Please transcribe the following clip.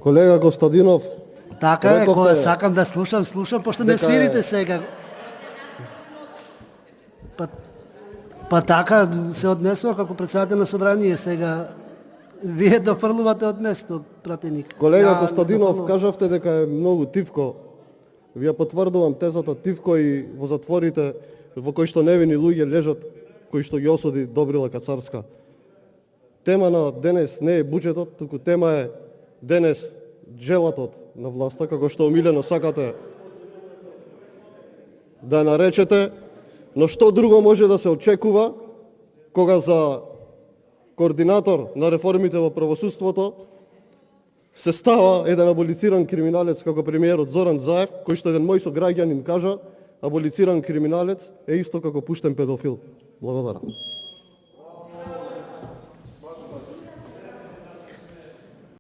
Колега Костадинов, Така е, Рековте- кога сакам да слушам, пошто не дека свирите е- сега. Па така се однесува како председател на собрание сега. Вие дофрлувате од место, пратеник. колега Ја Костадинов, дофрлувам. кажавте дека е многу тивко. Ви ја потврдувам тезата тивко и во затворите во кои што невини луѓе лежат, кои што ги осуди Добрила Кацарска. Тема на денес не е буџетот, туку тема е денес джелатот на власта, како што омилено сакате да ја наречете, но што друго може да се очекува кога за координатор на реформите во правосудството се става еден аболициран криминалец како премиерот Зоран Заев, кој што еден мој сограѓанин кажа, аболициран криминалец е исто како пуштен педофил. Благодарам.